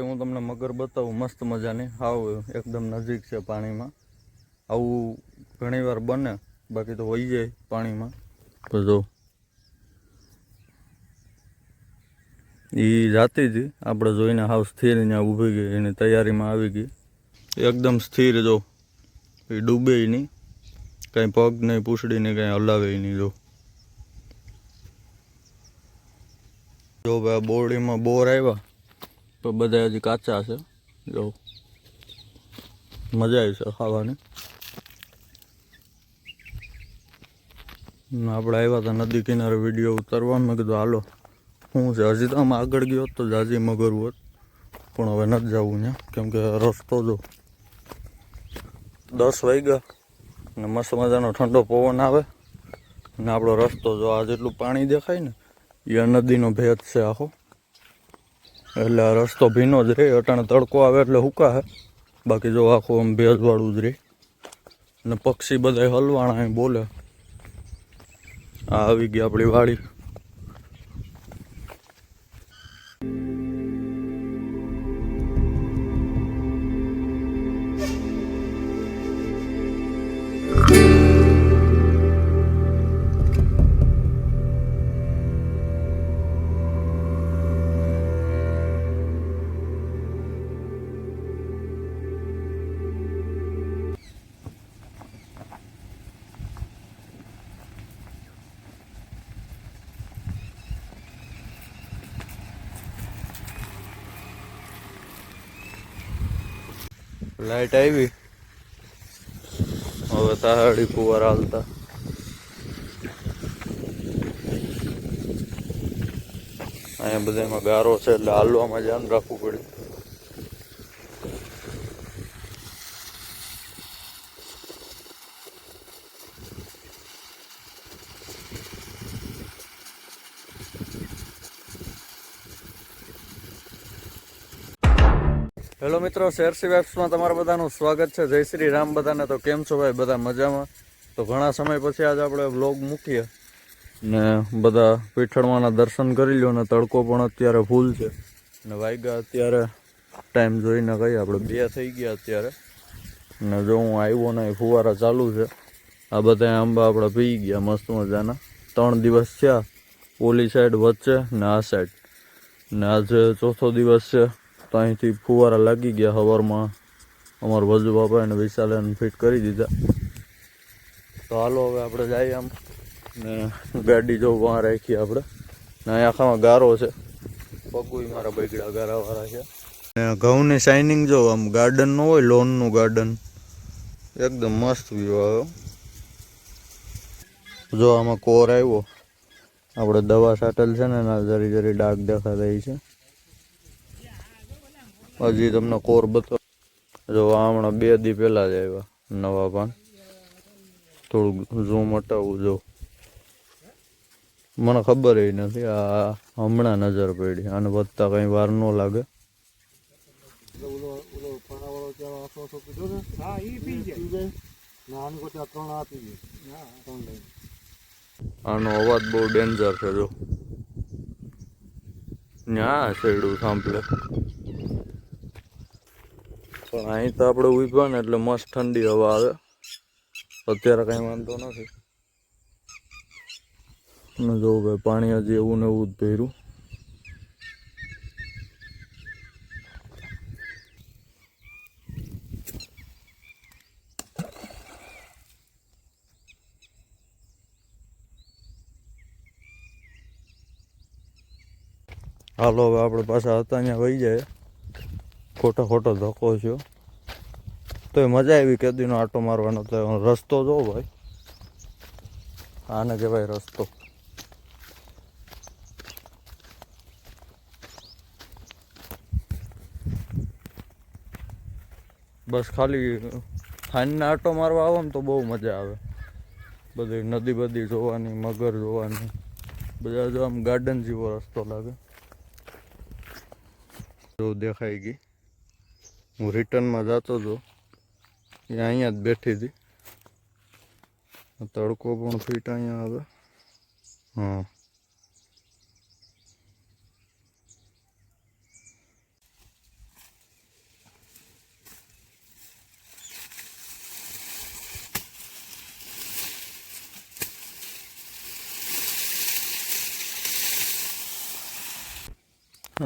હું તમને મગર બતાવું મસ્ત મજાની. હાવ એકદમ નજીક છે પાણીમાં. આવું ઘણીવાર બને, બાકી તો વહી જાય પાણીમાં. તો જો એ જાતી હતી, આપણે જોઈને હાવ સ્થિર ત્યાં ઊભી ગઈ, એની તૈયારીમાં આવી ગઈ. એકદમ સ્થિર. જો એ ડૂબે નહીં, કંઈ પગ નહીં, પૂંછડી નહીં, કંઈ હલાવે નહીં. જો ભાઈ બોરડીમાં બોર આવ્યા તો બધા હજી કાચા છે. જો મજા આવી છે ખાવાની. આપણે આવ્યા હતા નદી કિનારે વિડીયો ઉતારવા. મેં કીધું હાલો શું છે. હજી તો આમ આગળ ગયો તો જાજી મગર હોત, પણ હવે નથી જવું ત્યાં, કેમ કે રસ્તો જો 10 વાગ્યા ને મસ્ત મજાનો ઠંડો પવન આવે ને આપણો રસ્તો જો આ જેટલું પાણી દેખાય ને એ નદીનો ભેદ છે આખો. એટલે આ રસ્તો ભીનો જ રહે. અટાણે તડકો આવે એટલે હુકાશે, બાકી જો આખું આમ ભેજવાળું જ રહે. અને પક્ષી બધા હલવાણા બોલે. આ આવી ગઈ આપણી વાડી. લાઈટ આવી, હવે તાહાડી ફુવારા હાલતા. અહીંયા બધામાં ગારો છે એટલે હાલવામાં ધ્યાન રાખવું પડે. હેલો મિત્રો, શેરસી વેબ્સમાં તમારા બધાનું સ્વાગત છે. જય શ્રી રામ બધાને. તો કેમ છો ભાઈ? બધા મજામાં? તો ઘણા સમય પછી આજે આપણે વ્લોગ મૂકીએ ને બધા પીઠળમાંના દર્શન કરી લો. ને તડકો પણ અત્યારે ફૂલ છે ને વાગ્યા અત્યારે ટાઈમ જોઈને કહીએ આપણે 2 થઈ ગયા અત્યારે. ને જો હું આવ્યો ને ફુવારા ચાલુ છે. આ બધા આંબા આપણે પી ગયા મસ્ત મજાના. 3 દિવસ થયા, ઓલી સાઈડ વચ્ચે ને આ સાઈડ, ને આજે ચોથો દિવસ છે. તો અહીંથી ફુવારા લાગી ગયા. સવારમાં અમારા વજુ બાપા એને વિશાલે ફિટ કરી દીધા. તો હાલો હવે આપણે જઈએ આમ. ને ગાડી જો વાં રાખીએ આપણે. ને અહીં આખામાં ગારો છે, પગુય મારા બગડા ગારાવાળા છે. ને ઘઉંની શાઇનિંગ જો આમ ગાર્ડન ન હોય, લોનનું ગાર્ડન, એકદમ મસ્ત વ્યૂ આવ્યો. જો આમાં કોર આવ્યો, આપણે દવા છાંટેલ છે ને એના જરી જરી ડાઘ દેખાતા છે. હજી તમને કોર બતાવો. જો આ હમણાં 2 દી પહેલા જ આવ્યા નવા પાન. થોડુંક ઝૂમ હટાવવું. જો મને ખબર એ નથી, આ હમણાં નજર પડી. આને વધતા કંઈ વાર ન લાગે. આનો અવાજ બહુ ડેન્જર છે. જો ન્યા શેડું સાંભળે, પણ અહીં તો આપણે ઉભા ને એટલે મસ્ત ઠંડી હવા આવે. અત્યારે કઈ વાંધો નથી. ને જોવું ભાઈ પાણી હજી એવું ને એવું જ ભર્યું. હાલો હવે આપણે પાછા હતા ત્યાં વહી જાય. ખોટો ધક્કો છે. તો એ મજા આવી કેદીનો આટો મારવાનો. તો રસ્તો જો ભાઈ, આને કહેવાય રસ્તો. બસ ખાલી ખાનના આટો મારવા આવો ને તો બહુ મજા આવે. બધી નદી બધી જોવાની, મગર જોવાની, બધા જો આમ ગાર્ડન જેવો રસ્તો લાગે. જો દેખાઈ ગઈ. હું રિટર્નમાં જતો હતો, એ અહીંયા જ બેઠી હતી. તડકો પણ ફીટ અહીંયા આવે. હા,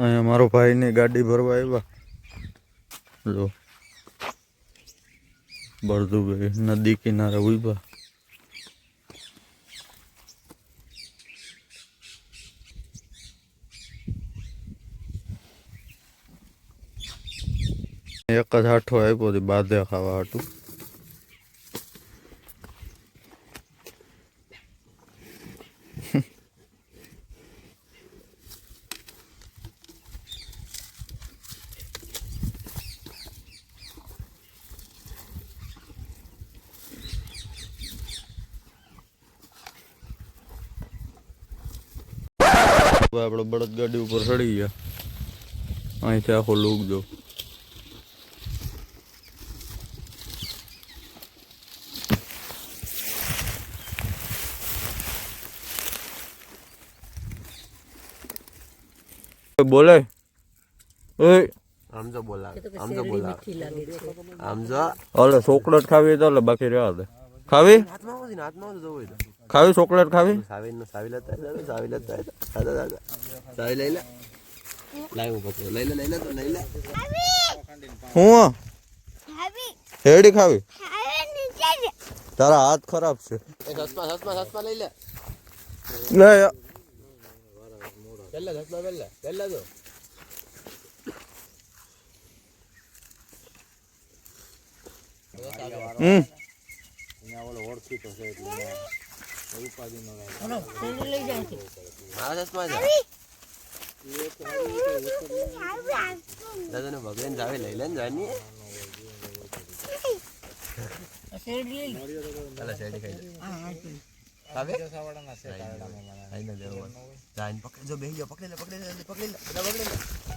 અહીંયા મારો ભાઈની ગાડી ભરવા આવ્યા જો બળદુભાઈ નદી કિનારે ઉભા એક જ હાઠો આપ્યો હતી બાધે ખાવા હાટું આપણે બળદ ગાડી ઉપર ચડી ગયા અહીંથી આખો લુક જો બોલે આમ જો બોલા આમ જો બોલા આમ જો ઓલે ચોકલેટ ખાવી તો ઓલે બાકી રહેવા દે ખાવી હાથમાં જવું ખાવી ચોકલેટ ખાવી સાવી લેતા સાવી લઈ લે લાઈ હું પકડો લઈ લે તો લઈ લે હું હેડી ખાવી તારા હાથ ખરાબ છે હસમાં લઈ લે લે પહેલા જો દાદા ને ભગવાન જાવે લઈ લે ને જાની શેરડી ખાવે આઈ ના દેવો જાન પકડી જો બેહી જાવ પકડી લે બધા પકડી લે